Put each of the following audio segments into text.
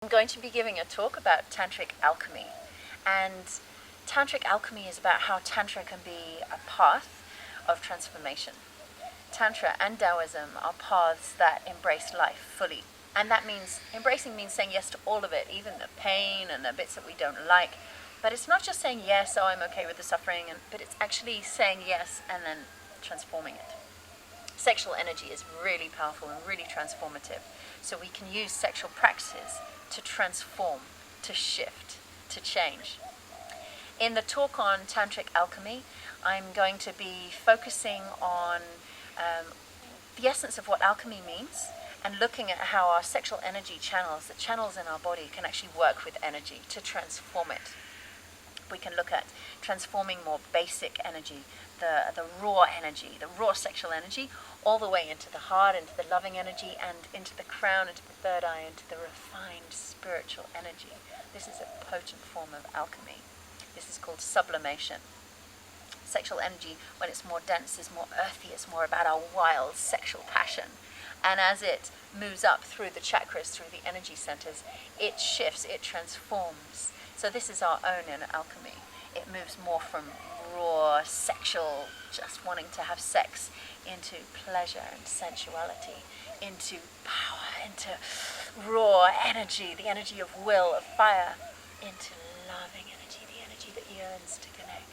I'm going to be giving a talk about Tantric alchemy, and Tantric alchemy is about how Tantra can be a path of transformation. Tantra and Taoism are paths that embrace life fully, and that means embracing means saying yes to all of it, even the pain and the bits that we don't like. But it's not just saying yes, oh, I'm okay with the suffering, but it's actually saying yes and then transforming it. Sexual energy is really powerful and really transformative, so we can use sexual practices to transform, to shift, to change. In the talk on Tantric alchemy, I'm going to be focusing on the essence of what alchemy means and looking at how our sexual energy channels, the channels in our body, can actually work with energy to transform it. We can look at transforming more basic energy, the raw energy, the raw sexual energy, all the way into the heart, into the loving energy, and into the crown, into the third eye, into the refined spiritual energy. This is a potent form of alchemy. This is called sublimation. Sexual energy, when it's more dense, is more earthy. It's more about our wild sexual passion. And as it moves up through the chakras, through the energy centers, it shifts, it transforms. So this is our own inner alchemy. It moves more from raw, sexual, just wanting to have sex, into pleasure and sensuality, into power, into raw energy, the energy of will, of fire, into loving energy, the energy that yearns to connect,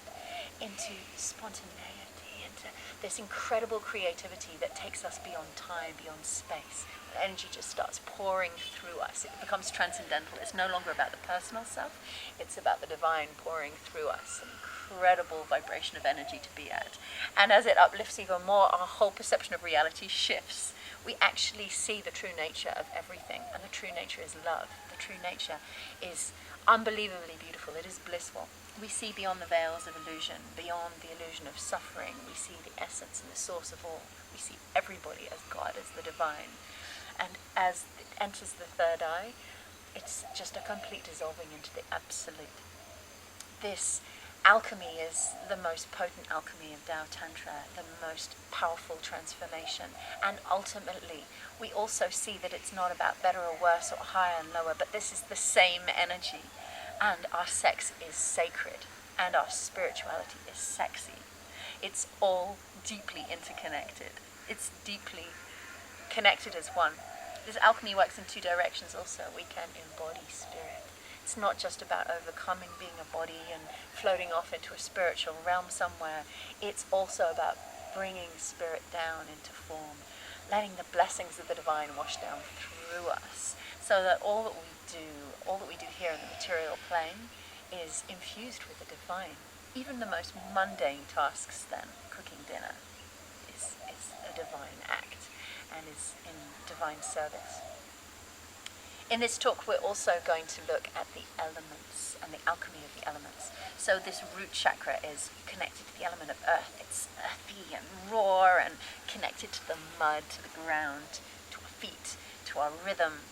into spontaneity, into this incredible creativity that takes us beyond time, beyond space. The energy just starts pouring through us. It becomes transcendental. It's no longer about the personal self. It's about the divine pouring through us. An incredible vibration of energy to be at. And as it uplifts even more, our whole perception of reality shifts. We actually see the true nature of everything. And the true nature is love. The true nature is unbelievably beautiful. It is blissful. We see beyond the veils of illusion, beyond the illusion of suffering. We see the essence and the source of all. We see everybody as God, as the divine. And as it enters the third eye, it's just a complete dissolving into the absolute. This alchemy is the most potent alchemy of Tao Tantra, the most powerful transformation. And ultimately, we also see that it's not about better or worse or higher and lower, but this is the same energy. And our sex is sacred, and our spirituality is sexy. It's all deeply interconnected. It's deeply connected as one. This alchemy works in two directions also. We can embody spirit. It's not just about overcoming being a body and floating off into a spiritual realm somewhere. It's also about bringing spirit down into form, letting the blessings of the divine wash down through us, so that all that we do here in the material plane is infused with the divine. Even the most mundane tasks then, cooking dinner, is a divine act and is in divine service. In this talk, we're also going to look at the elements and the alchemy of the elements. So this root chakra is connected to the element of earth. It's earthy and raw and connected to the mud, to the ground, to our feet, to our rhythm,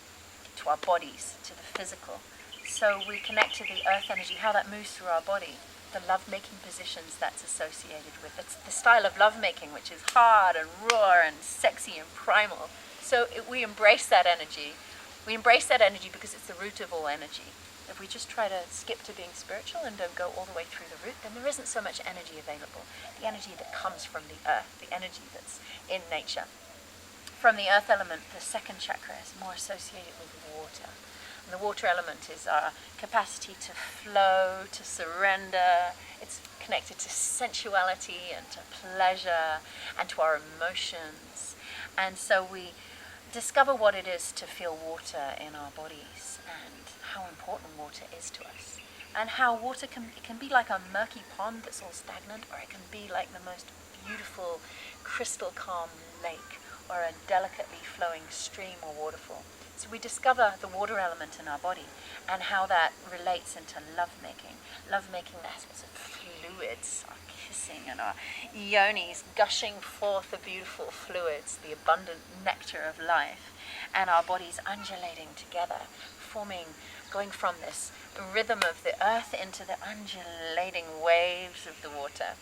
to our bodies, to the physical. So we connect to the earth energy, how that moves through our body, the love-making positions that's associated with it, the style of love-making, which is hard and raw and sexy and primal. So we embrace that energy. We embrace that energy because it's the root of all energy. If we just try to skip to being spiritual and don't go all the way through the root, then there isn't so much energy available. The energy that comes from the earth, the energy that's in nature. From the earth element, the second chakra is more associated with water. And the water element is our capacity to flow, to surrender. It's connected to sensuality and to pleasure and to our emotions. And so we discover what it is to feel water in our bodies and how important water is to us. And how water can be like a murky pond that's all stagnant, or it can be like the most beautiful, crystal calm lake, or a delicately flowing stream or waterfall. So we discover the water element in our body and how that relates into lovemaking. Lovemaking, the aspects of fluids, our kissing and our yonis gushing forth the beautiful fluids, the abundant nectar of life, and our bodies undulating together, going from this rhythm of the earth into the undulating waves of the water.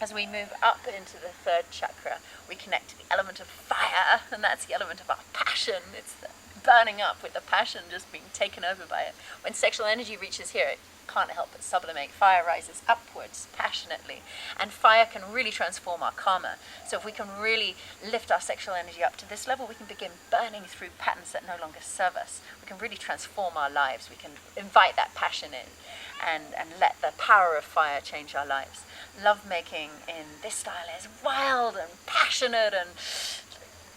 As we move up into the third chakra, we connect to the element of fire, and that's the element of our passion. It's the burning up with the passion just being taken over by it. When sexual energy reaches here, it can't help but sublimate. Fire rises upwards passionately, and fire can really transform our karma. So if we can really lift our sexual energy up to this level, we can begin burning through patterns that no longer serve us. We can really transform our lives. We can invite that passion in and let the power of fire change our lives. Lovemaking in this style is wild and passionate and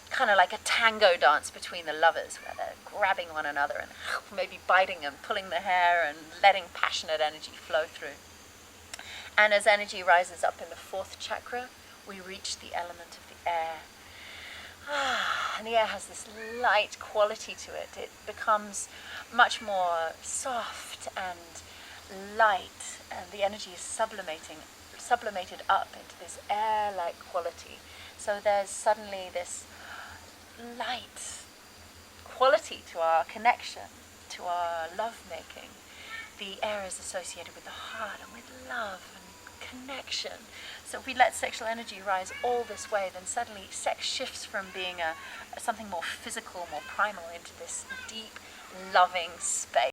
kind of like a tango dance between the lovers, where they're grabbing one another and maybe biting and pulling the hair and letting passionate energy flow through. And as energy rises up in the 4th chakra, we reach the element of the air. And the air has this light quality to it. It becomes much more soft and light, and the energy is sublimated up into this air-like quality. So there's suddenly this light quality to our connection, to our love-making. The air is associated with the heart and with love and connection. So if we let sexual energy rise all this way, then suddenly sex shifts from being something more physical, more primal, into this deep, loving space.